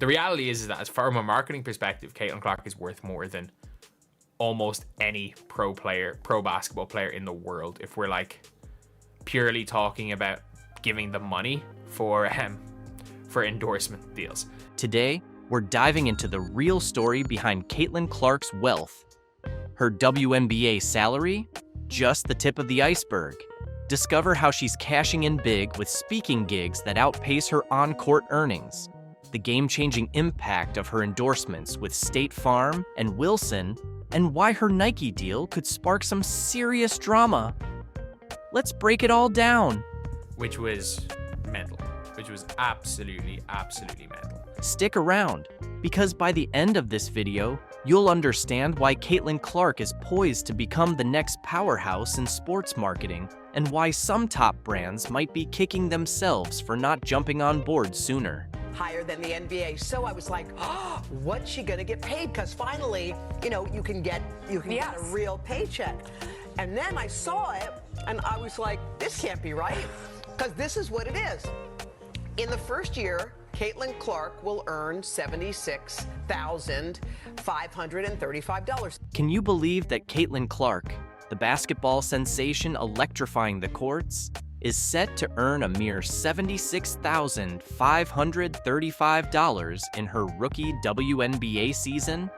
The reality is that as far from a marketing perspective, Caitlin Clark is worth more than almost any pro basketball player in the world. If we're like purely talking about giving the money for endorsement deals. Today, we're diving into the real story behind Caitlin Clark's wealth. Her WNBA salary? Just the tip of the iceberg. Discover how she's cashing in big with speaking gigs that outpace her on-court earnings. The game-changing impact of her endorsements with State Farm and Wilson, and why her Nike deal could spark some serious drama. Let's break it all down. Which was mental. Which was absolutely mental. Stick around, because by the end of this video, you'll understand why Caitlin Clark is poised to become the next powerhouse in sports marketing, and why some top brands might be kicking themselves for not jumping on board sooner. Higher than the NBA. So I was like, oh, what's she gonna get paid? Because finally, you can get a real paycheck. And then I saw it and I was like, this can't be right. Because this is what it is. In the first year, Caitlin Clark will earn $76,535. Can you believe that Caitlin Clark, the basketball sensation electrifying the courts, is set to earn a mere $76,535 in her rookie WNBA season?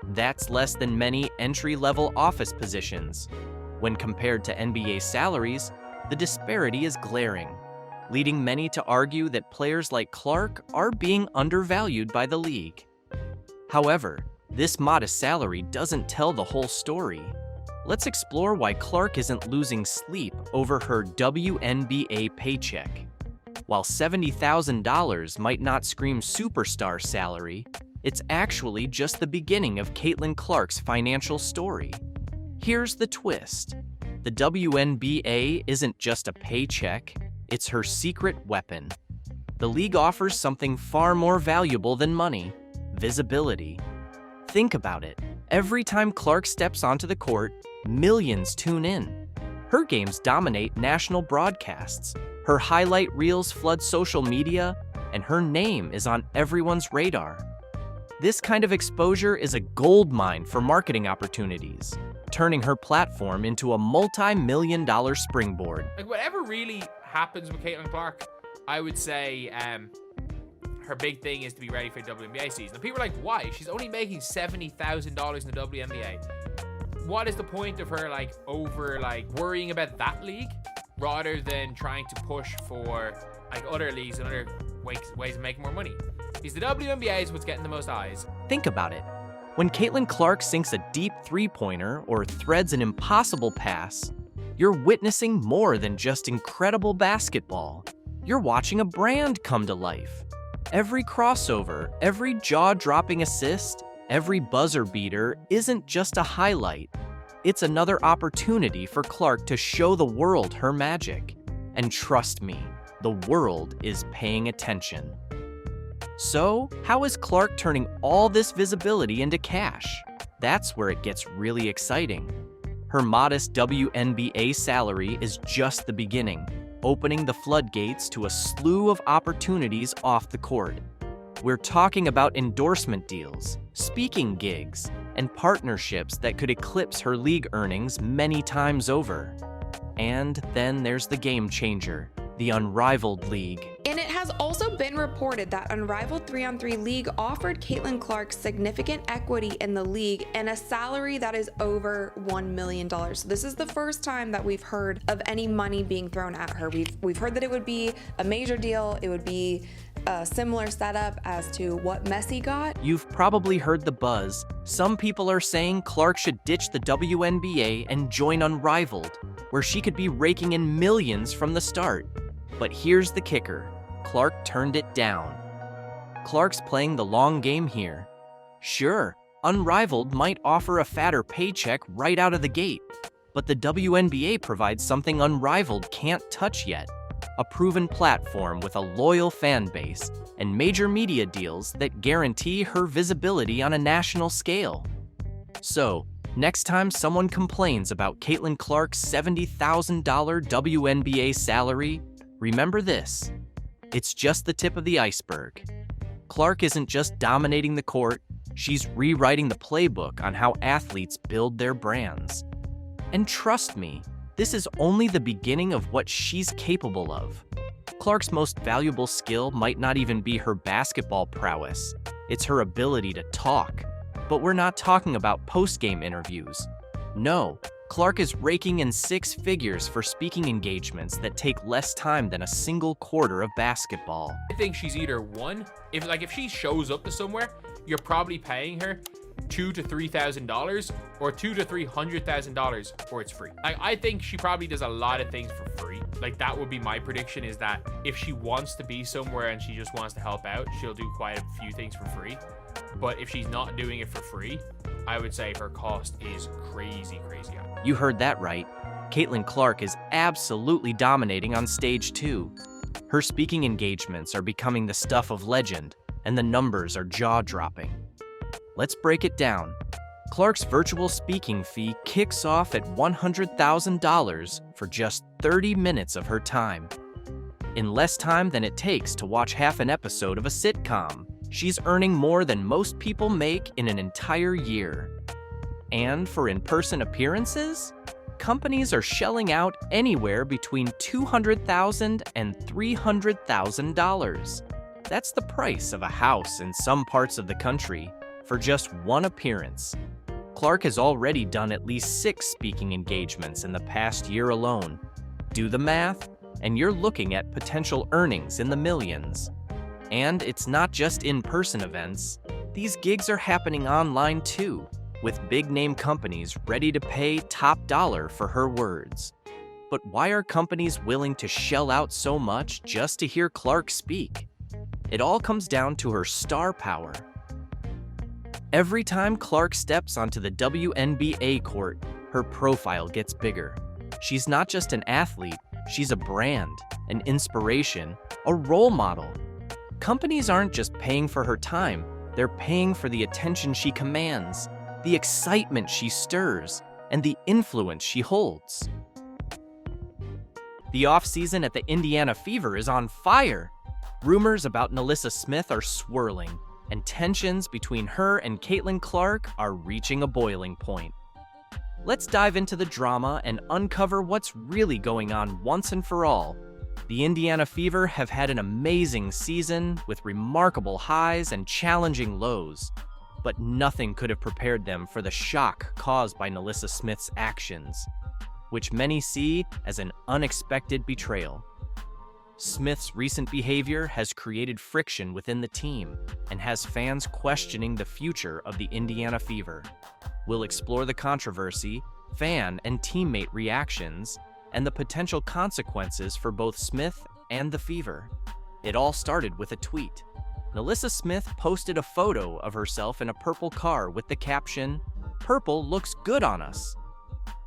That's less than many entry-level office positions. When compared to NBA salaries, the disparity is glaring, leading many to argue that players like Clark are being undervalued by the league. However, this modest salary doesn't tell the whole story. Let's explore why Clark isn't losing sleep over her WNBA paycheck. While $70,000 might not scream superstar salary, it's actually just the beginning of Caitlin Clark's financial story. Here's the twist. The WNBA isn't just a paycheck, it's her secret weapon. The league offers something far more valuable than money: visibility. Think about it. Every time Clark steps onto the court, millions tune in. Her games dominate national broadcasts. Her highlight reels flood social media, and her name is on everyone's radar. This kind of exposure is a goldmine for marketing opportunities, turning her platform into a multi-million-dollar springboard. Like, whatever really happens with Caitlin Clark, I would say her big thing is to be ready for the WNBA season. And people are like, why? She's only making $70,000 in the WNBA. What is the point of her worrying about that league rather than trying to push for other leagues and other ways of making more money? Because the WNBA is what's getting the most eyes. Think about it. When Caitlin Clark sinks a deep three-pointer or threads an impossible pass, you're witnessing more than just incredible basketball. You're watching a brand come to life. Every crossover, every jaw-dropping assist, every buzzer beater isn't just a highlight. It's another opportunity for Clark to show the world her magic. And trust me, the world is paying attention. So, how is Clark turning all this visibility into cash? That's where it gets really exciting. Her modest WNBA salary is just the beginning, opening the floodgates to a slew of opportunities off the court. We're talking about endorsement deals, speaking gigs, and partnerships that could eclipse her league earnings many times over. And then there's the game changer, the Unrivaled League. And it has also been reported that Unrivaled 3-on-3 League offered Caitlin Clark significant equity in the league and a salary that is over $1 million. So this is the first time that we've heard of any money being thrown at her. We've heard that it would be a major deal. It would be a similar setup as to what Messi got. You've probably heard the buzz. Some people are saying Clark should ditch the WNBA and join Unrivaled, where she could be raking in millions from the start. But here's the kicker. Clark turned it down. Clark's playing the long game here. Sure, Unrivaled might offer a fatter paycheck right out of the gate, but the WNBA provides something Unrivaled can't touch yet: a proven platform with a loyal fan base and major media deals that guarantee her visibility on a national scale. So, next time someone complains about Caitlin Clark's $70,000 WNBA salary, remember this: it's just the tip of the iceberg. Clark isn't just dominating the court, she's rewriting the playbook on how athletes build their brands. And trust me, this is only the beginning of what she's capable of. Clark's most valuable skill might not even be her basketball prowess, it's her ability to talk. But we're not talking about post-game interviews. No, Clark is raking in 6 figures for speaking engagements that take less time than a single quarter of basketball. I think she's either one, if she shows up to somewhere, you're probably paying her $2,000 to $3,000 or $200,000 to $300,000, or it's free. I think she probably does a lot of things for free. That would be my prediction, is that if she wants to be somewhere and she just wants to help out, she'll do quite a few things for free. But if she's not doing it for free, I would say her cost is crazy high. You heard that right. Caitlin Clark is absolutely dominating on stage 2. Her speaking engagements are becoming the stuff of legend, and the numbers are jaw-dropping. Let's break it down. Clark's virtual speaking fee kicks off at $100,000 for just 30 minutes of her time. In less time than it takes to watch half an episode of a sitcom, she's earning more than most people make in an entire year. And for in-person appearances, companies are shelling out anywhere between $200,000 and $300,000. That's the price of a house in some parts of the country for just one appearance. Clark has already done at least 6 speaking engagements in the past year alone. Do the math, and you're looking at potential earnings in the millions. And it's not just in-person events. These gigs are happening online too, with big-name companies ready to pay top dollar for her words. But why are companies willing to shell out so much just to hear Clark speak? It all comes down to her star power. Every time Clark steps onto the WNBA court, her profile gets bigger. She's not just an athlete, she's a brand, an inspiration, a role model. Companies aren't just paying for her time, they're paying for the attention she commands, the excitement she stirs, and the influence she holds. The offseason at the Indiana Fever is on fire. Rumors about NaLyssa Smith are swirling, and tensions between her and Caitlin Clark are reaching a boiling point. Let's dive into the drama and uncover what's really going on once and for all. The Indiana Fever have had an amazing season with remarkable highs and challenging lows, but nothing could have prepared them for the shock caused by NaLyssa Smith's actions, which many see as an unexpected betrayal. Smith's recent behavior has created friction within the team and has fans questioning the future of the Indiana Fever. We'll explore the controversy, fan and teammate reactions, and the potential consequences for both Smith and the Fever. It all started with a tweet. NaLyssa Smith posted a photo of herself in a purple car with the caption, "Purple looks good on us."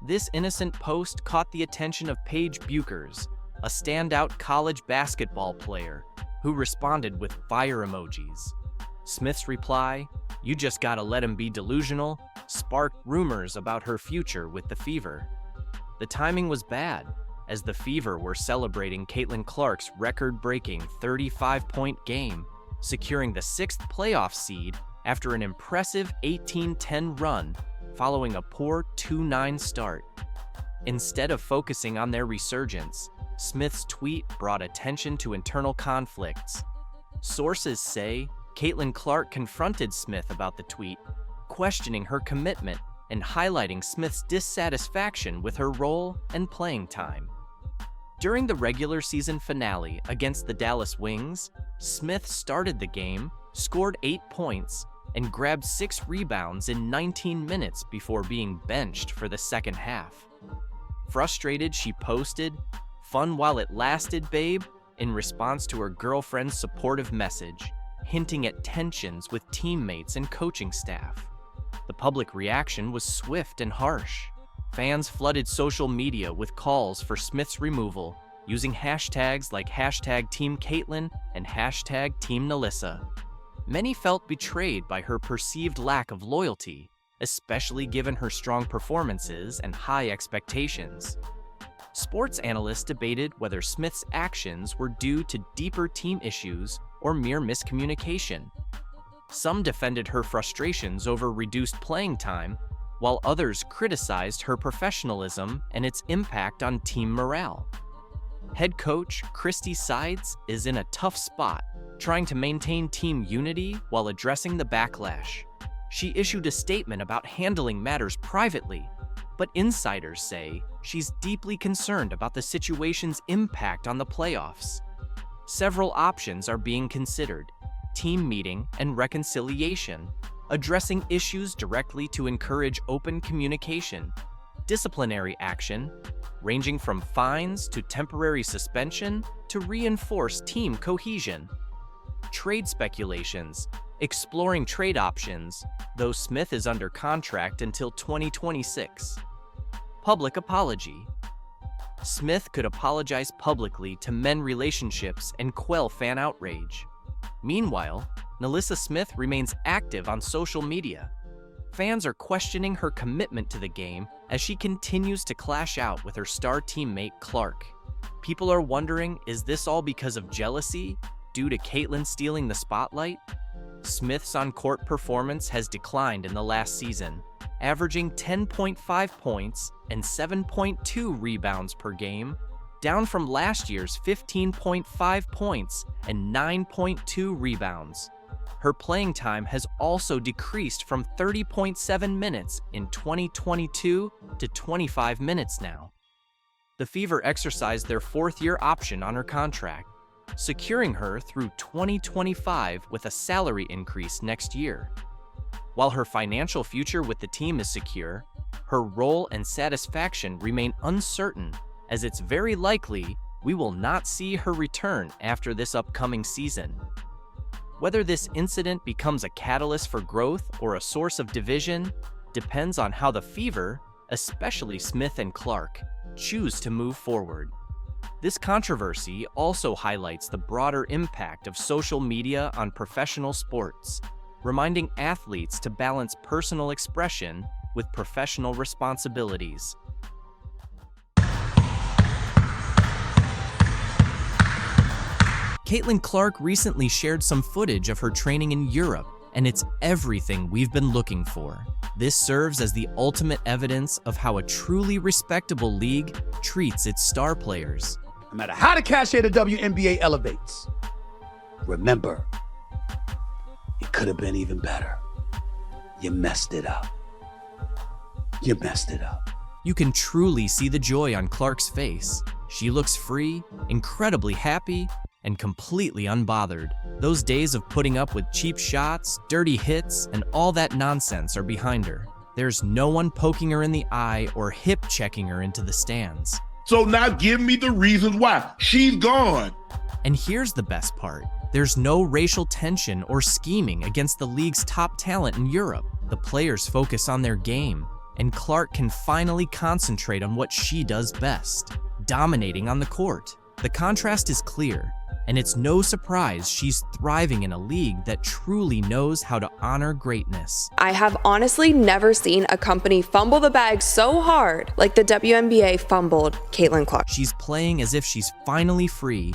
This innocent post caught the attention of Paige Buchers, a standout college basketball player, who responded with fire emojis. Smith's reply, "You just gotta let him be delusional," sparked rumors about her future with the Fever. The timing was bad, as the Fever were celebrating Caitlin Clark's record-breaking 35-point game, securing the 6th playoff seed after an impressive 18-10 run following a poor 2-9 start. Instead of focusing on their resurgence, Smith's tweet brought attention to internal conflicts. Sources say Caitlin Clark confronted Smith about the tweet, questioning her commitment and highlighting Smith's dissatisfaction with her role and playing time. During the regular season finale against the Dallas Wings, Smith started the game, scored 8 points, and grabbed 6 rebounds in 19 minutes before being benched for the second half. Frustrated, she posted, "Fun while it lasted, babe," in response to her girlfriend's supportive message, hinting at tensions with teammates and coaching staff. The public reaction was swift and harsh. Fans flooded social media with calls for Smith's removal, using hashtags like #TeamCaitlin and #TeamNaLyssa. Many felt betrayed by her perceived lack of loyalty, especially given her strong performances and high expectations. Sports analysts debated whether Smith's actions were due to deeper team issues or mere miscommunication. Some defended her frustrations over reduced playing time, while others criticized her professionalism and its impact on team morale. Head coach Christy Sides is in a tough spot, trying to maintain team unity while addressing the backlash. She issued a statement about handling matters privately, but insiders say she's deeply concerned about the situation's impact on the playoffs. Several options are being considered: team meeting and reconciliation, addressing issues directly to encourage open communication, disciplinary action, ranging from fines to temporary suspension to reinforce team cohesion, trade speculations, exploring trade options, though Smith is under contract until 2026. Public apology. Smith could apologize publicly to mend relationships and quell fan outrage. Meanwhile, NaLyssa Smith remains active on social media. Fans are questioning her commitment to the game as she continues to clash out with her star teammate Clark. People are wondering, is this all because of jealousy, due to Caitlyn stealing the spotlight? Smith's on-court performance has declined in the last season, averaging 10.5 points and 7.2 rebounds per game, down from last year's 15.5 points and 9.2 rebounds. Her playing time has also decreased from 30.7 minutes in 2022 to 25 minutes now. The Fever exercised their fourth-year option on her contract, securing her through 2025 with a salary increase next year. While her financial future with the team is secure, her role and satisfaction remain uncertain, as it's very likely we will not see her return after this upcoming season. Whether this incident becomes a catalyst for growth or a source of division depends on how the Fever, especially Smith and Clark, choose to move forward. This controversy also highlights the broader impact of social media on professional sports, reminding athletes to balance personal expression with professional responsibilities. Caitlin Clark recently shared some footage of her training in Europe, and it's everything we've been looking for. This serves as the ultimate evidence of how a truly respectable league treats its star players. No matter how the cachet of the WNBA elevates, remember, it could have been even better. You messed it up. You messed it up. You can truly see the joy on Clark's face. She looks free, incredibly happy, and completely unbothered. Those days of putting up with cheap shots, dirty hits, and all that nonsense are behind her. There's no one poking her in the eye or hip-checking her into the stands. So now give me the reasons why. She's gone. And here's the best part. There's no racial tension or scheming against the league's top talent in Europe. The players focus on their game, and Clark can finally concentrate on what she does best, dominating on the court. The contrast is clear, and it's no surprise she's thriving in a league that truly knows how to honor greatness. I have honestly never seen a company fumble the bag so hard like the WNBA fumbled Caitlin Clark. She's playing as if she's finally free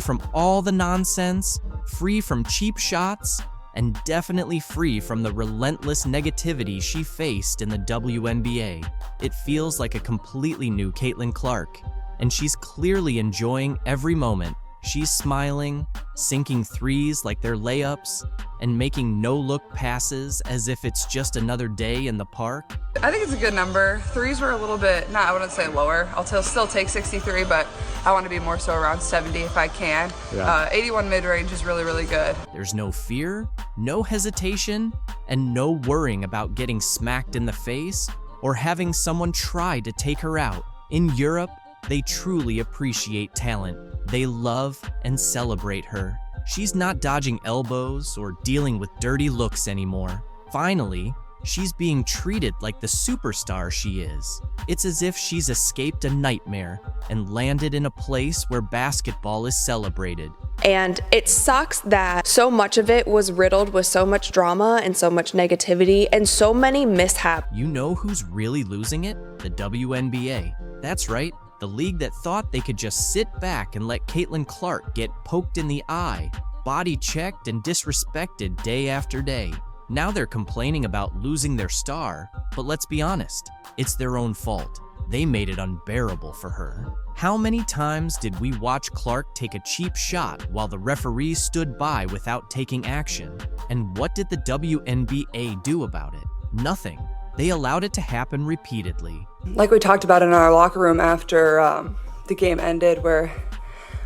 from all the nonsense, free from cheap shots, and definitely free from the relentless negativity she faced in the WNBA. It feels like a completely new Caitlin Clark, and she's clearly enjoying every moment. She's smiling, sinking threes like they're layups, and making no-look passes as if it's just another day in the park. I think it's a good number. Threes were a little bit, I wouldn't say lower. I'll still take 63, but I want to be more so around 70 if I can. Yeah. 81 mid-range is really, really good. There's no fear, no hesitation, and no worrying about getting smacked in the face or having someone try to take her out. In Europe, they truly appreciate talent. They love and celebrate her. She's not dodging elbows or dealing with dirty looks anymore. Finally, she's being treated like the superstar she is. It's as if she's escaped a nightmare and landed in a place where basketball is celebrated. And it sucks that so much of it was riddled with so much drama and so much negativity and so many mishaps. You know who's really losing it? The WNBA. That's right. The league that thought they could just sit back and let Caitlin Clark get poked in the eye, body checked and disrespected day after day. Now they're complaining about losing their star, but let's be honest, it's their own fault. They made it unbearable for her. How many times did we watch Clark take a cheap shot while the referees stood by without taking action? And what did the WNBA do about it? Nothing. They allowed it to happen repeatedly. Like we talked about in our locker room after the game ended, where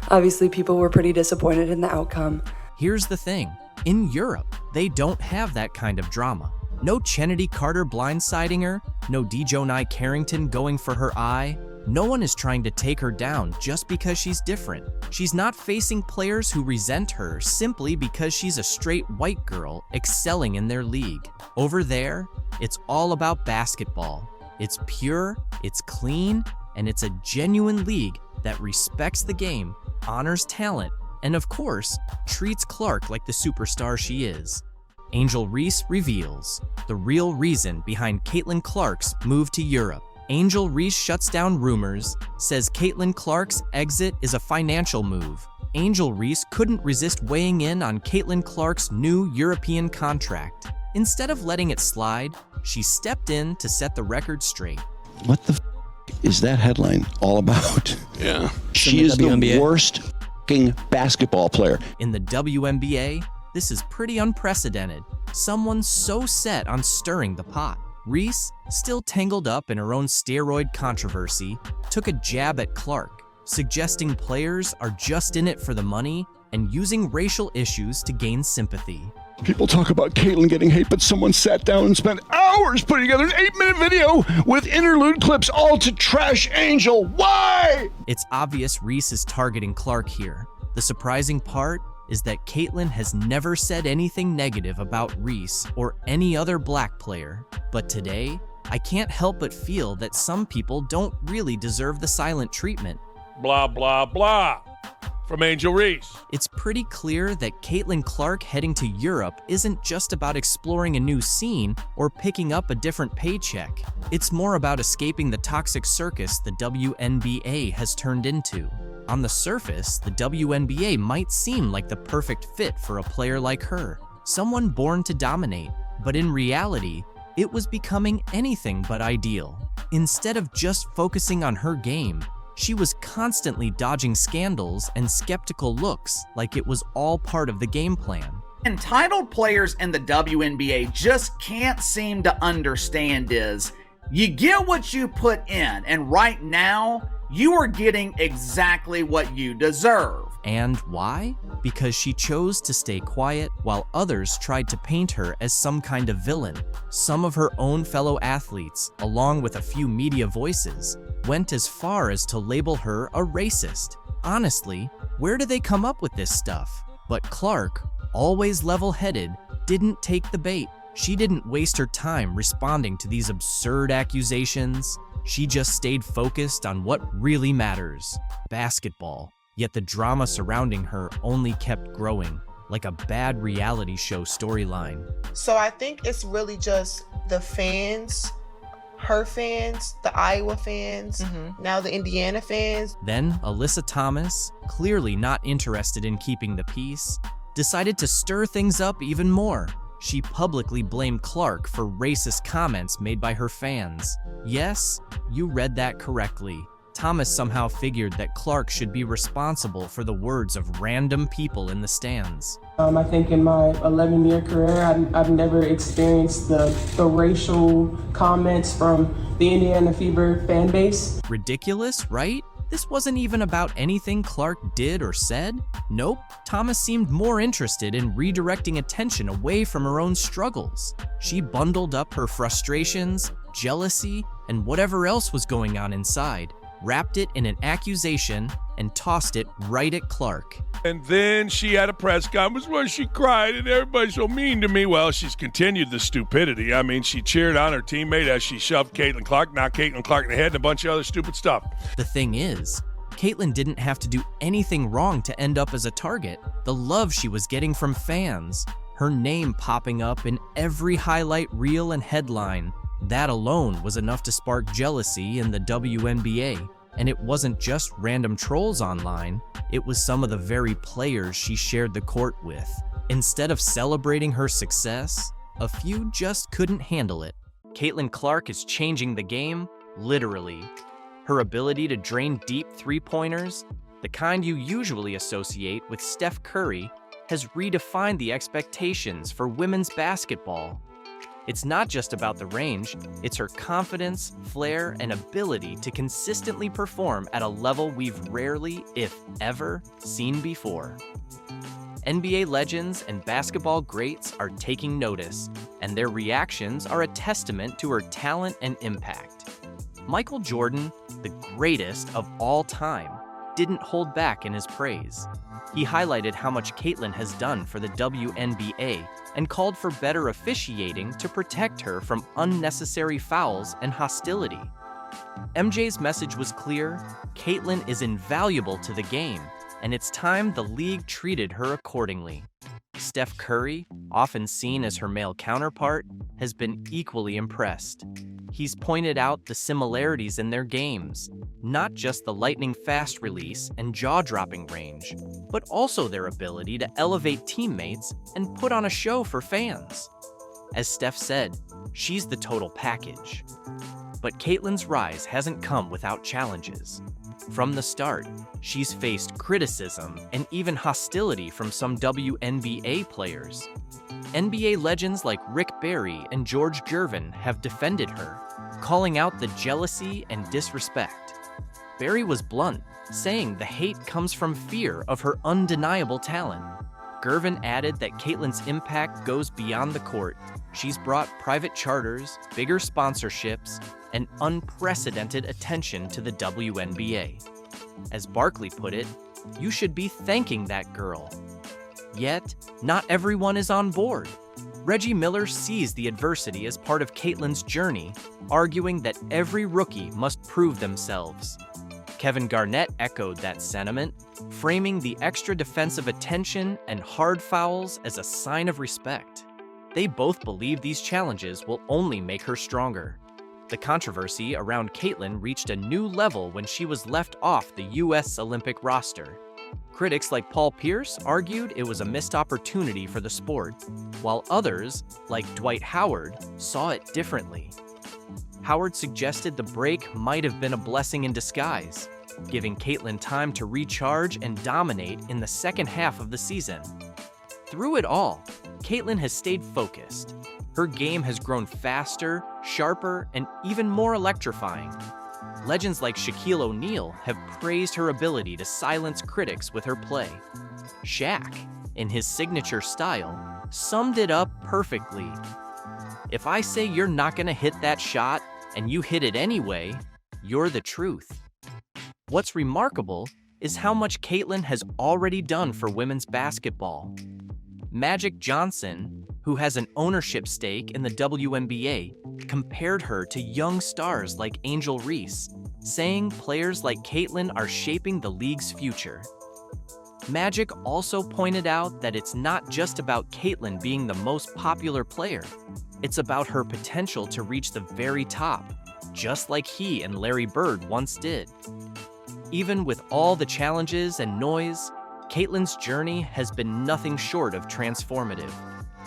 obviously people were pretty disappointed in the outcome. Here's the thing. In Europe, they don't have that kind of drama. No Chennedy Carter blindsiding her, no Dejonai Carrington going for her eye. No one is trying to take her down just because she's different. She's not facing players who resent her simply because she's a straight white girl excelling in their league. Over there, it's all about basketball. It's pure, it's clean, and it's a genuine league that respects the game, honors talent, and of course, treats Clark like the superstar she is. Angel Reese reveals the real reason behind Caitlin Clark's move to Europe. Angel Reese shuts down rumors, says Caitlin Clark's exit is a financial move. Angel Reese couldn't resist weighing in on Caitlin Clark's new European contract. Instead of letting it slide, she stepped in to set the record straight. What the is that headline all about? Yeah. She is the worst basketball player. In the WNBA, this is pretty unprecedented. Someone so set on stirring the pot. Reese, still tangled up in her own steroid controversy, took a jab at Clark, suggesting players are just in it for the money and using racial issues to gain sympathy. People talk about Caitlin getting hate, but someone sat down and spent hours putting together an 8-minute video with interlude clips all to trash Angel. Why? It's obvious Reese is targeting Clark here. The surprising part is that Caitlin has never said anything negative about Reese or any other black player. But today, I can't help but feel that some people don't really deserve the silent treatment. Blah, blah, blah. From Angel Reese. It's pretty clear that Caitlin Clark heading to Europe isn't just about exploring a new scene or picking up a different paycheck. It's more about escaping the toxic circus the WNBA has turned into. On the surface, the WNBA might seem like the perfect fit for a player like her, someone born to dominate, but in reality, it was becoming anything but ideal. Instead of just focusing on her game, she was constantly dodging scandals and skeptical looks like it was all part of the game plan. Entitled players in the WNBA just can't seem to understand is, you get what you put in, and right now, you are getting exactly what you deserve. And why? Because she chose to stay quiet while others tried to paint her as some kind of villain. Some of her own fellow athletes, along with a few media voices, went as far as to label her a racist. Honestly, where do they come up with this stuff? But Clark, always level-headed, didn't take the bait. She didn't waste her time responding to these absurd accusations. She just stayed focused on what really matters, basketball. Yet the drama surrounding her only kept growing, like a bad reality show storyline. So I think it's really just the fans, her fans, the Iowa fans, now the Indiana fans. Then Alyssa Thomas, clearly not interested in keeping the peace, decided to stir things up even more. She publicly blamed Clark for racist comments made by her fans. Yes, you read that correctly. Thomas somehow figured that Clark should be responsible for the words of random people in the stands. I think in my 11-year career, I've never experienced the racial comments from the Indiana Fever fan base. Ridiculous, right? This wasn't even about anything Clark did or said. Nope, Thomas seemed more interested in redirecting attention away from her own struggles. She bundled up her frustrations, jealousy, and whatever else was going on inside, wrapped it in an accusation, and tossed it right at Clark. And then she had a press conference where she cried and everybody's so mean to me. Well, she's continued the stupidity. I mean, she cheered on her teammate as she shoved Caitlin Clark, knocked Caitlin Clark in the head, and a bunch of other stupid stuff. The thing is, Caitlin didn't have to do anything wrong to end up as a target. The love she was getting from fans, her name popping up in every highlight reel and headline, that alone was enough to spark jealousy in the WNBA. And it wasn't just random trolls online, it was some of the very players she shared the court with. Instead of celebrating her success, a few just couldn't handle it. Caitlin Clark is changing the game, literally. Her ability to drain deep three-pointers, the kind you usually associate with Steph Curry, has redefined the expectations for women's basketball. It's not just about the range, it's her confidence, flair, and ability to consistently perform at a level we've rarely, if ever, seen before. NBA legends and basketball greats are taking notice, and their reactions are a testament to her talent and impact. Michael Jordan, the greatest of all time, didn't hold back in his praise. He highlighted how much Caitlin has done for the WNBA and called for better officiating to protect her from unnecessary fouls and hostility. MJ's message was clear: Caitlin is invaluable to the game, and it's time the league treated her accordingly. Steph Curry, often seen as her male counterpart, has been equally impressed. He's pointed out the similarities in their games, not just the lightning-fast release and jaw-dropping range, but also their ability to elevate teammates and put on a show for fans. As Steph said, she's the total package. But Caitlin's rise hasn't come without challenges. From the start, she's faced criticism and even hostility from some WNBA players. NBA legends like Rick Barry and George Gervin have defended her, calling out the jealousy and disrespect. Barry was blunt, saying the hate comes from fear of her undeniable talent. Gervin added that Caitlin's impact goes beyond the court. She's brought private charters, bigger sponsorships, and unprecedented attention to the WNBA. As Barkley put it, you should be thanking that girl. Yet, not everyone is on board. Reggie Miller sees the adversity as part of Caitlin's journey, arguing that every rookie must prove themselves. Kevin Garnett echoed that sentiment, framing the extra defensive attention and hard fouls as a sign of respect. They both believe these challenges will only make her stronger. The controversy around Caitlin reached a new level when she was left off the U.S. Olympic roster. Critics like Paul Pierce argued it was a missed opportunity for the sport, while others, like Dwight Howard, saw it differently. Howard suggested the break might have been a blessing in disguise, giving Caitlin time to recharge and dominate in the second half of the season. Through it all, Caitlin has stayed focused. Her game has grown faster, sharper, and even more electrifying. Legends like Shaquille O'Neal have praised her ability to silence critics with her play. Shaq, in his signature style, summed it up perfectly. If I say you're not gonna hit that shot and you hit it anyway, you're the truth. What's remarkable is how much Caitlin has already done for women's basketball. Magic Johnson, who has an ownership stake in the WNBA, compared her to young stars like Angel Reese, saying players like Caitlin are shaping the league's future. Magic also pointed out that it's not just about Caitlin being the most popular player, it's about her potential to reach the very top, just like he and Larry Bird once did. Even with all the challenges and noise, Caitlin's journey has been nothing short of transformative.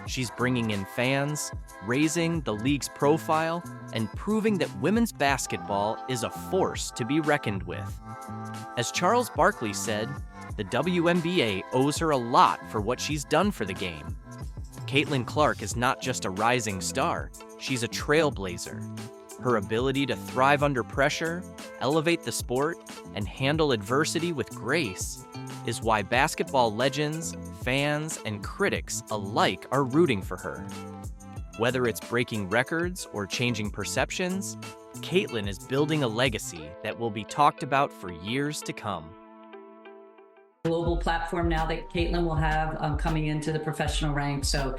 She's bringing in fans, raising the league's profile, and proving that women's basketball is a force to be reckoned with. As Charles Barkley said, the WNBA owes her a lot for what she's done for the game. Caitlin Clark is not just a rising star, she's a trailblazer. Her ability to thrive under pressure, elevate the sport, and handle adversity with grace is why basketball legends, fans, and critics alike are rooting for her. Whether it's breaking records or changing perceptions, Caitlin is building a legacy that will be talked about for years to come. Global platform now that Caitlin will have coming into the professional ranks, so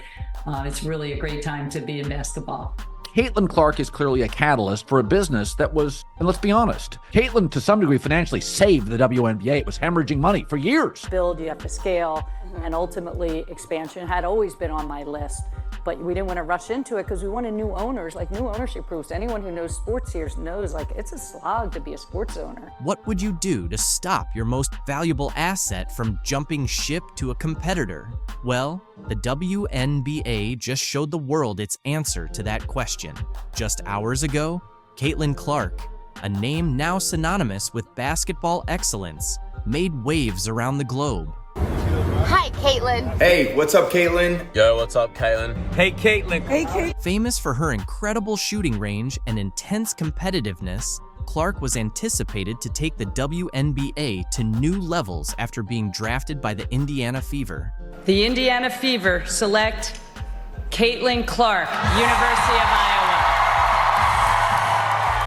it's really a great time to be in basketball. Caitlin Clark is clearly a catalyst for a business that was, and let's be honest, Caitlin to some degree financially saved the WNBA. It was hemorrhaging money for years. Build, you have to scale. And ultimately, expansion had always been on my list. But we didn't want to rush into it because we wanted new owners, like new ownership groups. Anyone who knows sports here knows, like, it's a slog to be a sports owner. What would you do to stop your most valuable asset from jumping ship to a competitor? Well, the WNBA just showed the world its answer to that question. Just hours ago, Caitlin Clark, a name now synonymous with basketball excellence, made waves around the globe. Hi, Caitlin. Hey, what's up, Caitlin? Yo, what's up, Caitlin? Hey, Caitlin. Hey, Caitlin. Famous for her incredible shooting range and intense competitiveness, Clark was anticipated to take the WNBA to new levels after being drafted by the Indiana Fever. The Indiana Fever select Caitlin Clark, University of Iowa.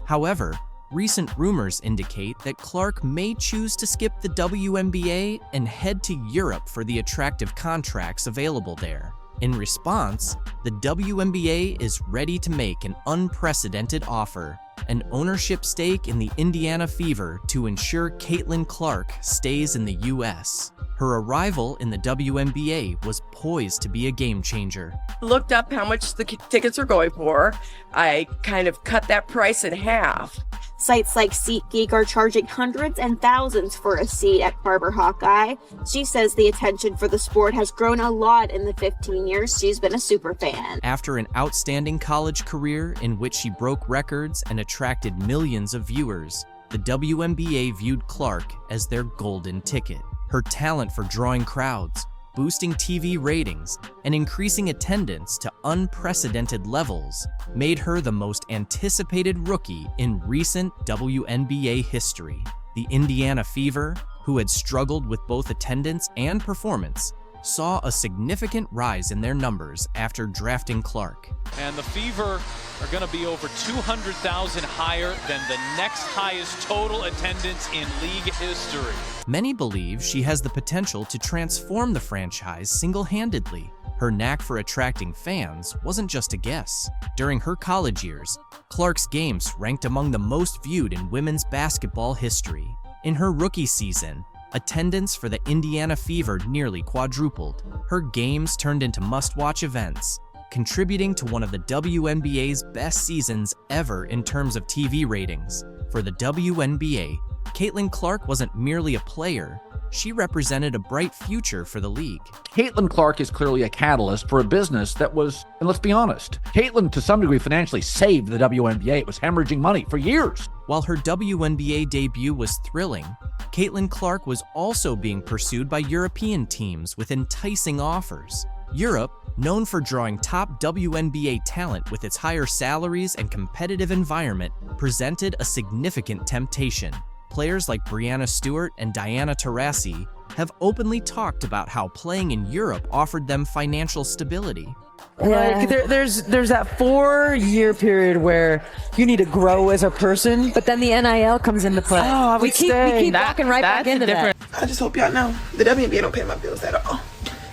However, recent rumors indicate that Clark may choose to skip the WNBA and head to Europe for the attractive contracts available there. In response, the WNBA is ready to make an unprecedented offer, an ownership stake in the Indiana Fever to ensure Caitlin Clark stays in the US. Her arrival in the WNBA was poised to be a game changer. Looked up how much the tickets are going for. I kind of cut that price in half. Sites like SeatGeek are charging hundreds and thousands for a seat at Barber Hawkeye. She says the attention for the sport has grown a lot in the 15 years she's been a super fan. After an outstanding college career in which she broke records and attracted millions of viewers, the WNBA viewed Clark as their golden ticket. Her talent for drawing crowds, boosting TV ratings, and increasing attendance to unprecedented levels made her the most anticipated rookie in recent WNBA history. The Indiana Fever, who had struggled with both attendance and performance, saw a significant rise in their numbers after drafting Clark. And the Fever are going to be over 200,000 higher than the next highest total attendance in league history. Many believe she has the potential to transform the franchise single-handedly. Her knack for attracting fans wasn't just a guess. During her college years, Clark's games ranked among the most viewed in women's basketball history. In her rookie season, attendance for the Indiana Fever nearly quadrupled. Her games turned into must-watch events, contributing to one of the WNBA's best seasons ever in terms of TV ratings. For the WNBA, Caitlin Clark wasn't merely a player, she represented a bright future for the league. Caitlin Clark is clearly a catalyst for a business that was, and let's be honest, Caitlin to some degree financially saved the WNBA. It was hemorrhaging money for years. While her WNBA debut was thrilling, Caitlin Clark was also being pursued by European teams with enticing offers. Europe, known for drawing top WNBA talent with its higher salaries and competitive environment, presented a significant temptation. Players like Breanna Stewart and Diana Taurasi have openly talked about how playing in Europe offered them financial stability. Like there's that 4-year period where you need to grow as a person, but then the NIL comes into play. Oh, we keep walking right back into that. I just hope y'all know the WNBA don't pay my bills at all.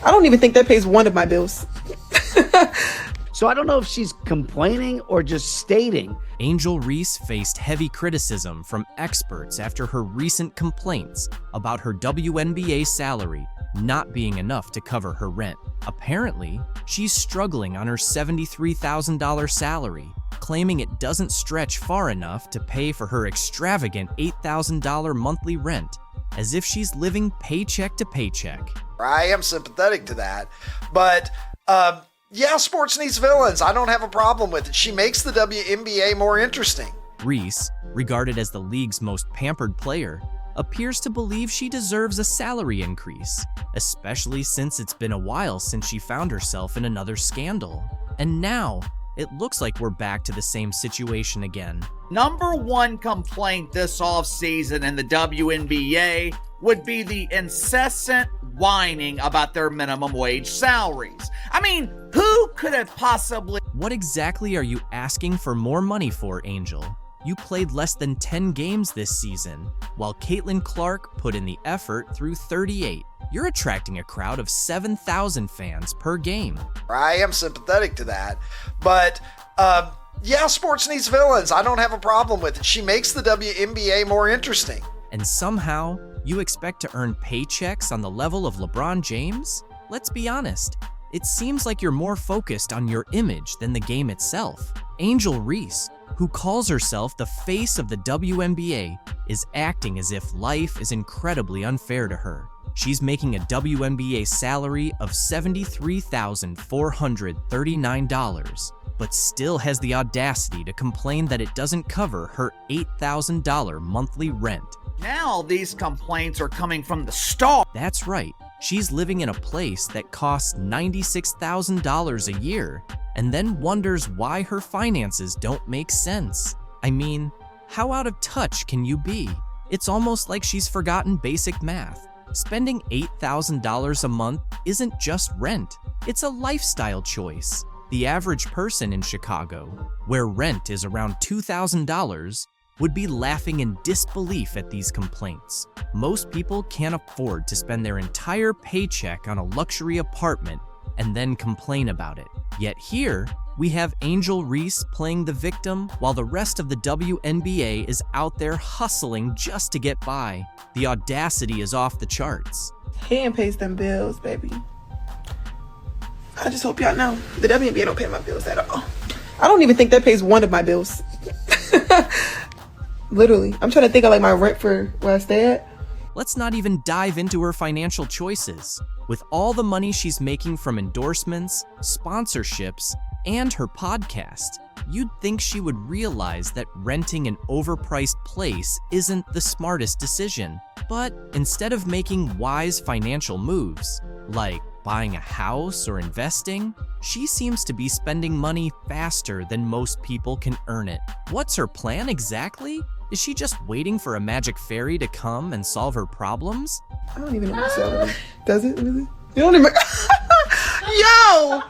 I don't even think that pays one of my bills. So I don't know if she's complaining or just stating. Angel Reese faced heavy criticism from experts after her recent complaints about her WNBA salary not being enough to cover her rent. Apparently, she's struggling on her $73,000 salary, claiming it doesn't stretch far enough to pay for her extravagant $8,000 monthly rent, as if she's living paycheck to paycheck. I am sympathetic to that, but yeah, sports needs villains. I don't have a problem with it. She makes the WNBA more interesting. Reese, regarded as the league's most pampered player, appears to believe she deserves a salary increase, especially since it's been a while since she found herself in another scandal. And now, it looks like we're back to the same situation again. Number one complaint this offseason in the WNBA would be the incessant whining about their minimum wage salaries. I mean, who could have possibly... What exactly are you asking for more money for, Angel? You played less than 10 games this season, while Caitlin Clark put in the effort through 38. You're attracting a crowd of 7,000 fans per game. I am sympathetic to that, but yeah, sports needs villains. I don't have a problem with it. She makes the WNBA more interesting. And somehow, You expect to earn paychecks on the level of LeBron James? Let's be honest. It seems like you're more focused on your image than the game itself. Angel Reese, who calls herself the face of the WNBA, is acting as if life is incredibly unfair to her. She's making a WNBA salary of $73,439, but still has the audacity to complain that it doesn't cover her $8,000 monthly rent. Now these complaints are coming from the star. That's right. She's living in a place that costs $96,000 a year and then wonders why her finances don't make sense. I mean, how out of touch can you be? It's almost like she's forgotten basic math. Spending $8,000 a month isn't just rent, it's a lifestyle choice. The average person in Chicago, where rent is around $2,000, would be laughing in disbelief at these complaints. Most people can't afford to spend their entire paycheck on a luxury apartment and then complain about it. Yet here, we have Angel Reese playing the victim while the rest of the WNBA is out there hustling just to get by. The audacity is off the charts. Hand pays them bills, baby. I just hope y'all know the WNBA don't pay my bills at all. I don't even think that pays one of my bills. Literally. I'm trying to think of like my rent for where I stay at. Let's not even dive into her financial choices. With all the money she's making from endorsements, sponsorships, and her podcast, you'd think she would realize that renting an overpriced place isn't the smartest decision. But instead of making wise financial moves, like buying a house or investing, she seems to be spending money faster than most people can earn it. What's her plan exactly? Is she just waiting for a magic fairy to come and solve her problems? I don't even know what salary does it. Really? You don't even. Yo,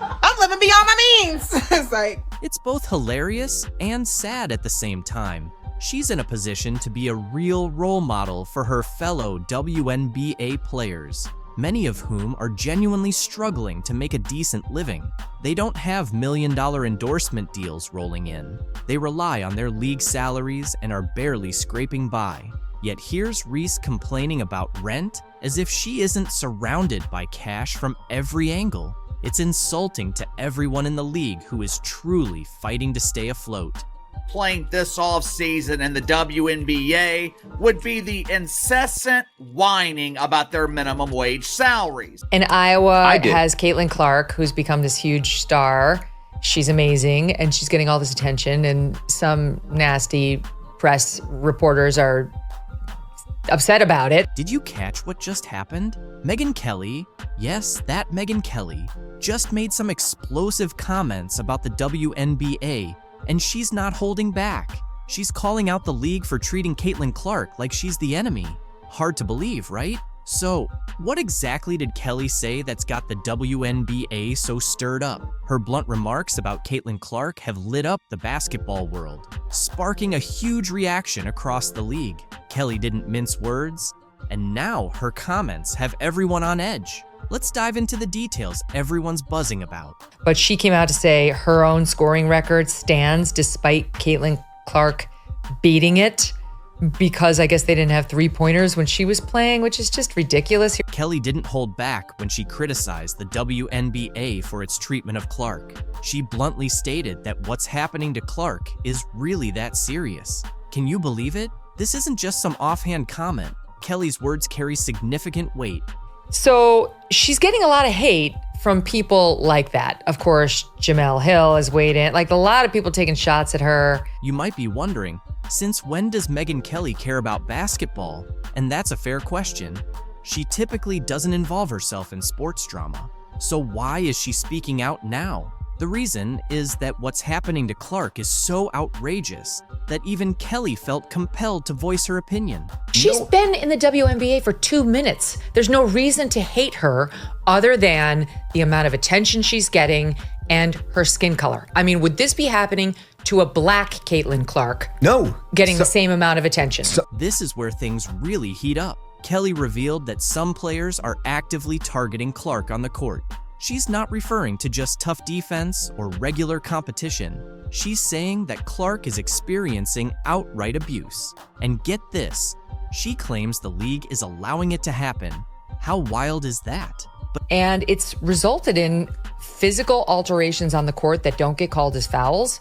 I'm living beyond my means. It's like it's both hilarious and sad at the same time. She's in a position to be a real role model for her fellow WNBA players, many of whom are genuinely struggling to make a decent living. They don't have million-dollar endorsement deals rolling in. They rely on their league salaries and are barely scraping by. Yet here's Reese complaining about rent as if she isn't surrounded by cash from every angle. It's insulting to everyone in the league who is truly fighting to stay afloat. Playing this off season in the WNBA would be the incessant whining about their minimum wage salaries. And Iowa has Caitlin Clark, who's become this huge star. She's amazing, and she's getting all this attention, and some nasty press reporters are upset about it. Did you catch what just happened? Megyn Kelly, yes, that Megyn Kelly, just made some explosive comments about the WNBA, and she's not holding back. She's calling out the league for treating Caitlin Clark like she's the enemy. Hard to believe, right? So, what exactly did Kelly say that's got the WNBA so stirred up? Her blunt remarks about Caitlin Clark have lit up the basketball world, sparking a huge reaction across the league. Kelly didn't mince words, and now her comments have everyone on edge. Let's dive into the details everyone's buzzing about. But she came out to say her own scoring record stands despite Caitlin Clark beating it, because I guess they didn't have three-pointers when she was playing, which is just ridiculous. Kelly didn't hold back when she criticized the WNBA for its treatment of Clark. She bluntly stated that what's happening to Clark is really that serious. Can you believe it? This isn't just some offhand comment. Kelly's words carry significant weight. So she's getting a lot of hate from people like that. Of course, Jamel Hill has weighed in, like a lot of people taking shots at her. You might be wondering, since when does Megyn Kelly care about basketball? And that's a fair question. She typically doesn't involve herself in sports drama. So why is she speaking out now? The reason is that what's happening to Clark is so outrageous that even Kelly felt compelled to voice her opinion. She's been in the WNBA for 2 minutes. There's no reason to hate her other than the amount of attention she's getting and her skin color. I mean, would this be happening to a black Caitlin Clark? No. Getting the same amount of attention. This is where things really heat up. Kelly revealed that some players are actively targeting Clark on the court. She's not referring to just tough defense or regular competition. She's saying that Clark is experiencing outright abuse. And get this, She claims the league is allowing it to happen. How wild is that? And it's resulted in physical alterations on the court that don't get called as fouls,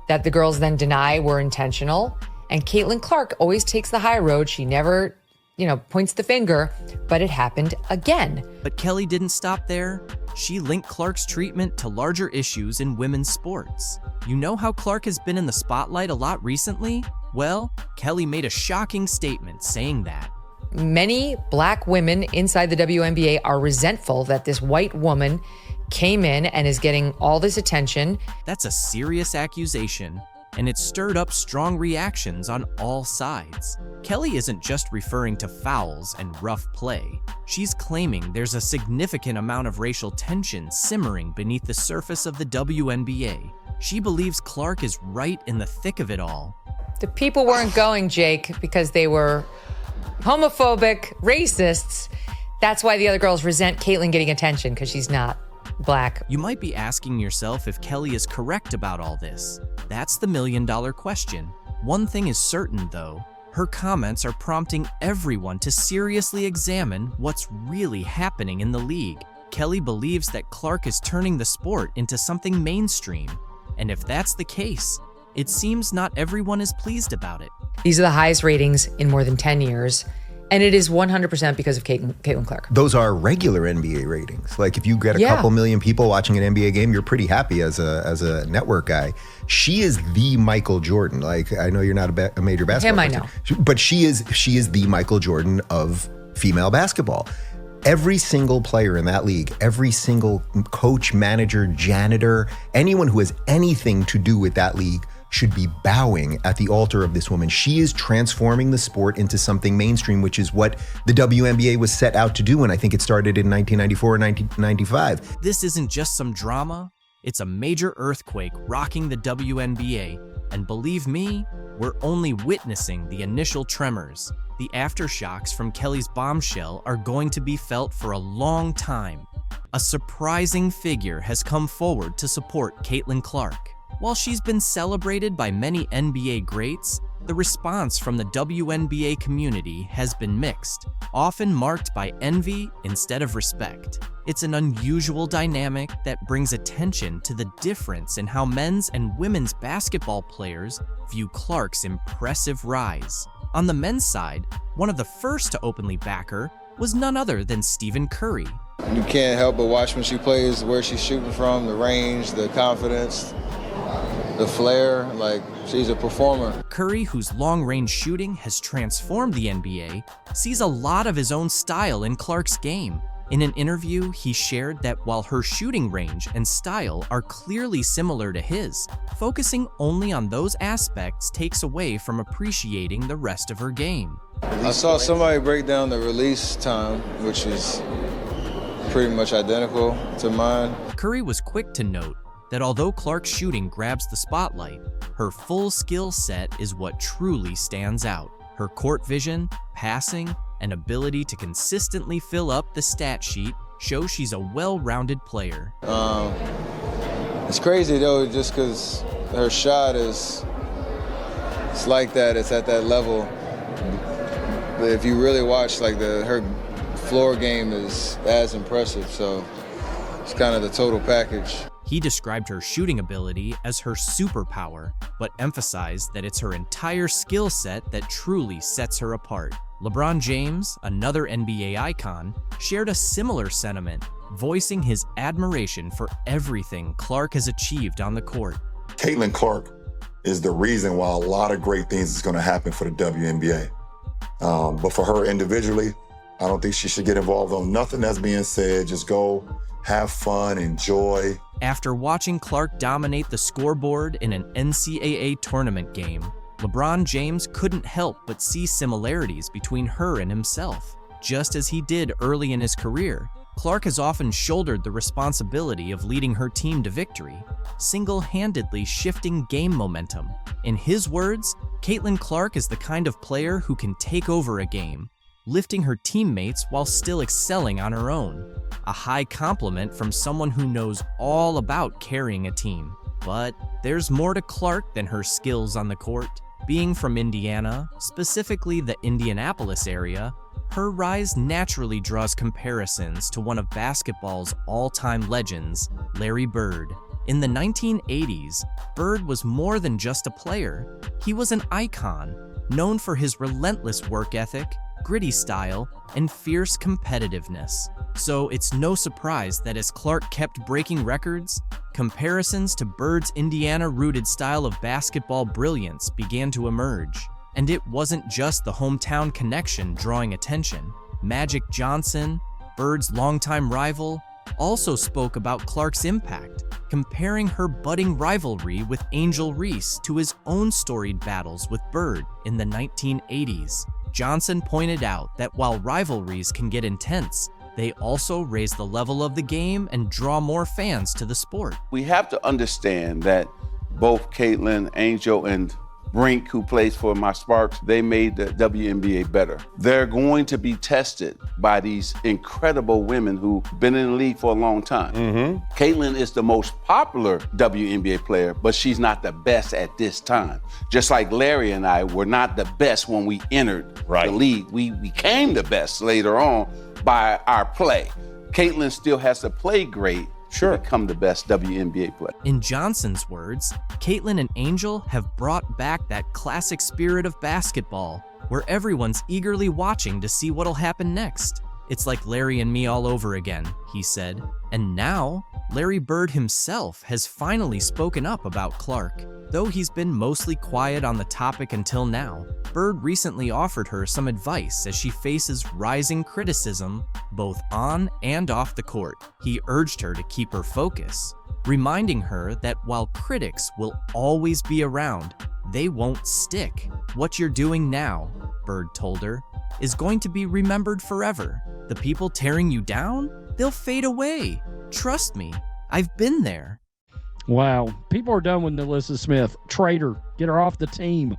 that the girls then deny were intentional. And Caitlin Clark always takes the high road. She never, points the finger, but it happened again. But Kelly didn't stop there. She linked Clark's treatment to larger issues in women's sports. You know how Clark has been in the spotlight a lot recently? Well, Kelly made a shocking statement saying that. Many black women inside the WNBA are resentful that this white woman came in and is getting all this attention. That's a serious accusation, and it stirred up strong reactions on all sides. Kelly isn't just referring to fouls and rough play. She's claiming there's a significant amount of racial tension simmering beneath the surface of the WNBA. She believes Clark is right in the thick of it all. The people weren't going, Jake, because they were homophobic, racists. That's why the other girls resent Caitlin getting attention, because she's not black. You might be asking yourself if Kelly is correct about all this. That's the million-dollar question. One thing is certain, though. Her comments are prompting everyone to seriously examine what's really happening in the league. Kelly believes that Clark is turning the sport into something mainstream. And if that's the case, it seems not everyone is pleased about it. These are the highest ratings in more than 10 years. And it is 100% because of Caitlin Clark. Those are regular NBA ratings. Like if you get a couple million people watching an NBA game, you're pretty happy as a network guy. She is the Michael Jordan. Like I know you're not a major basketball Him, person, I know. but she is the Michael Jordan of female basketball. Every single player in that league, every single coach, manager, janitor, anyone who has anything to do with that league should be bowing at the altar of this woman. She is transforming the sport into something mainstream, which is what the WNBA was set out to do. And I think it started in 1994 or 1995. This isn't just some drama. It's a major earthquake rocking the WNBA. And believe me, we're only witnessing the initial tremors. The aftershocks from Kelly's bombshell are going to be felt for a long time. A surprising figure has come forward to support Caitlin Clark. While she's been celebrated by many NBA greats, the response from the WNBA community has been mixed, often marked by envy instead of respect. It's an unusual dynamic that brings attention to the difference in how men's and women's basketball players view Clark's impressive rise. On the men's side, one of the first to openly back her was none other than Stephen Curry. You can't help but watch when she plays, where she's shooting from, the range, the confidence, the flair, like she's a performer. Curry, whose long-range shooting has transformed the NBA, sees a lot of his own style in Clark's game. In an interview, he shared that while her shooting range and style are clearly similar to his, focusing only on those aspects takes away from appreciating the rest of her game. I saw somebody break down the release time, which is pretty much identical to mine. Curry was quick to note that although Clark's shooting grabs the spotlight, her full skill set is what truly stands out. Her court vision, passing, and ability to consistently fill up the stat sheet show she's a well-rounded player. It's crazy though, just because her shot it's like that, it's at that level. But if you really watch, like her floor game is as impressive, so it's kind of the total package. He described her shooting ability as her superpower, but emphasized that it's her entire skill set that truly sets her apart. LeBron James, another NBA icon, shared a similar sentiment, voicing his admiration for everything Clark has achieved on the court. Caitlin Clark is the reason why a lot of great things is going to happen for the WNBA. But for her individually, I don't think she should get involved on nothing that's being said. Just go, have fun, enjoy. After watching Clark dominate the scoreboard in an NCAA tournament game, LeBron James couldn't help but see similarities between her and himself. Just as he did early in his career, Clark has often shouldered the responsibility of leading her team to victory, single-handedly shifting game momentum. In his words, Caitlin Clark is the kind of player who can take over a game, lifting her teammates while still excelling on her own. A high compliment from someone who knows all about carrying a team. But there's more to Clark than her skills on the court. Being from Indiana, specifically the Indianapolis area, her rise naturally draws comparisons to one of basketball's all-time legends, Larry Bird. In the 1980s, Bird was more than just a player. He was an icon, known for his relentless work ethic, gritty style, and fierce competitiveness. So it's no surprise that as Clark kept breaking records, comparisons to Bird's Indiana-rooted style of basketball brilliance began to emerge. And it wasn't just the hometown connection drawing attention. Magic Johnson, Bird's longtime rival, also spoke about Clark's impact, comparing her budding rivalry with Angel Reese to his own storied battles with Bird in the 1980s. Johnson pointed out that while rivalries can get intense, they also raise the level of the game and draw more fans to the sport. We have to understand that both Caitlin, Angel, and Brink, who plays for my Sparks, they made the WNBA better. They're going to be tested by these incredible women who've been in the league for a long time. Caitlin is the most popular WNBA player, but she's not the best at this time. Just like Larry and I were not the best when we entered the league. We became the best later on by our play. Caitlin still has to play great to become the best WNBA player. In Johnson's words, Caitlin and Angel have brought back that classic spirit of basketball, where everyone's eagerly watching to see what'll happen next. It's like Larry and me all over again, he said. And now, Larry Bird himself has finally spoken up about Clark. Though he's been mostly quiet on the topic until now, Bird recently offered her some advice as she faces rising criticism both on and off the court. He urged her to keep her focus, reminding her that while critics will always be around, they won't stick. What you're doing now, Bird told her, is going to be remembered forever. The people tearing you down, they'll fade away. Trust me, I've been there. Wow. People are done with NaLyssa Smith. Traitor. Get her off the team.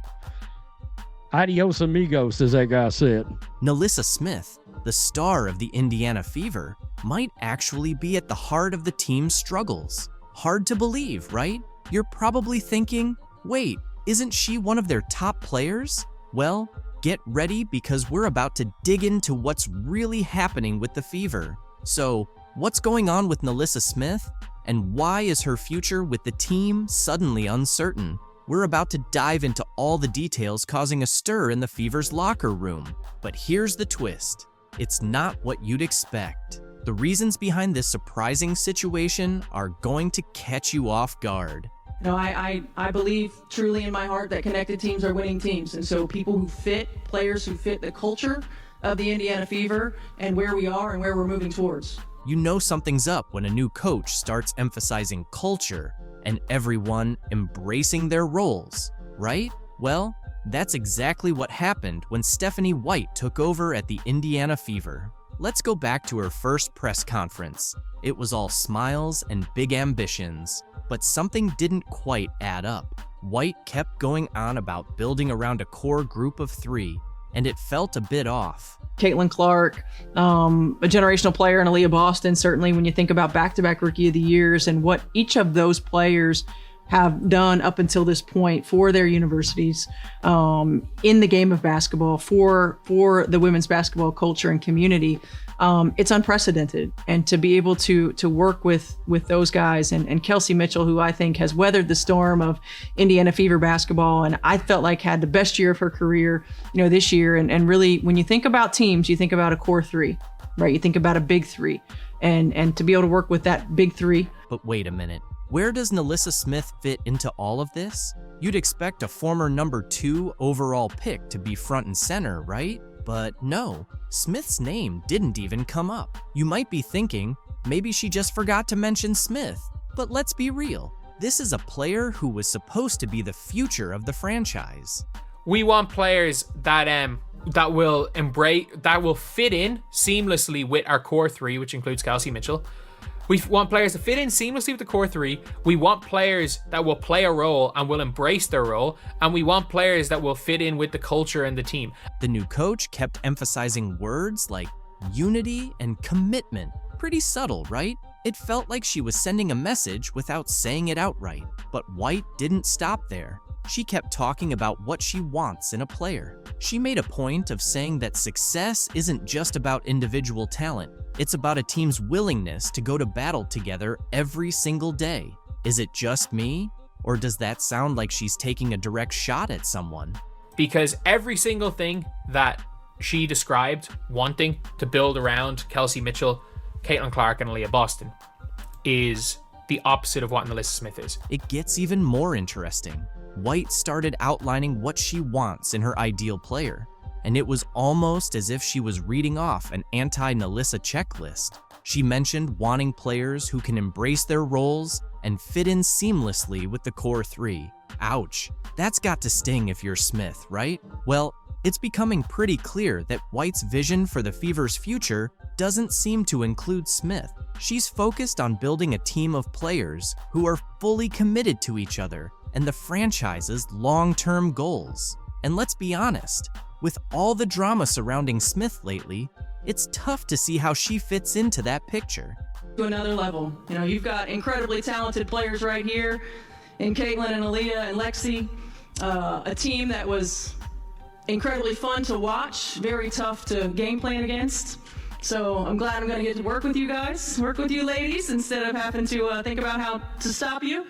Adios amigos, as that guy said. NaLyssa Smith, the star of the Indiana Fever, might actually be at the heart of the team's struggles. Hard to believe, right? You're probably thinking, wait, isn't she one of their top players? Well, get ready because we're about to dig into what's really happening with the Fever. So, what's going on with NaLyssa Smith? And why is her future with the team suddenly uncertain? We're about to dive into all the details causing a stir in the Fever's locker room. But here's the twist. It's not what you'd expect. The reasons behind this surprising situation are going to catch you off guard. You know, I believe truly in my heart that connected teams are winning teams. And so people who fit, players who fit the culture of the Indiana Fever and where we are and where we're moving towards. You know something's up when a new coach starts emphasizing culture and everyone embracing their roles, right? Well, that's exactly what happened when Stephanie White took over at the Indiana Fever. Let's go back to her first press conference. It was all smiles and big ambitions, but something didn't quite add up. White kept going on about building around a core group of 3, and it felt a bit off. Caitlin Clark, a generational player, and Aaliyah Boston, certainly when you think about back-to-back Rookie of the Years and what each of those players have done up until this point for their universities in the game of basketball, for the women's basketball culture and community, it's unprecedented. And to be able to work with those guys and Kelsey Mitchell, who I think has weathered the storm of Indiana Fever basketball, and I felt like had the best year of her career, this year. And really, when you think about teams, you think about a core 3, right? You think about a big 3, and to be able to work with that big 3. But wait a minute. Where does NaLyssa Smith fit into all of this? You'd expect a former number 2 overall pick to be front and center, right? But no, Smith's name didn't even come up. You might be thinking, maybe she just forgot to mention Smith. But let's be real, this is a player who was supposed to be the future of the franchise. We want players that will fit in seamlessly with our core 3, which includes Kelsey Mitchell. We want players to fit in seamlessly with the core 3. We want players that will play a role and will embrace their role. And we want players that will fit in with the culture and the team. The new coach kept emphasizing words like unity and commitment. Pretty subtle, right? It felt like she was sending a message without saying it outright. But White didn't stop there. she kept talking about what she wants in a player. She made a point of saying that success isn't just about individual talent, it's about a team's willingness to go to battle together every single day. Is it just me? Or does that sound like she's taking a direct shot at someone? Because every single thing that she described wanting to build around Kelsey Mitchell, Caitlin Clark, and Aaliyah Boston is the opposite of what Melissa Smith is. It gets even more interesting. White started outlining what she wants in her ideal player, and it was almost as if she was reading off an anti-Nalissa checklist. She mentioned wanting players who can embrace their roles and fit in seamlessly with the core three. Ouch, that's got to sting if you're Smith, right? Well, it's becoming pretty clear that White's vision for the Fever's future doesn't seem to include Smith. She's focused on building a team of players who are fully committed to each other and the franchise's long-term goals. And let's be honest, with all the drama surrounding Smith lately, it's tough to see how she fits into that picture. To another level. You know, you've got incredibly talented players right here in Caitlin and Aaliyah and Lexi, a team that was incredibly fun to watch, very tough to game plan against. So I'm glad I'm going to get to work with you guys, work with you ladies, instead of having to think about how to stop you.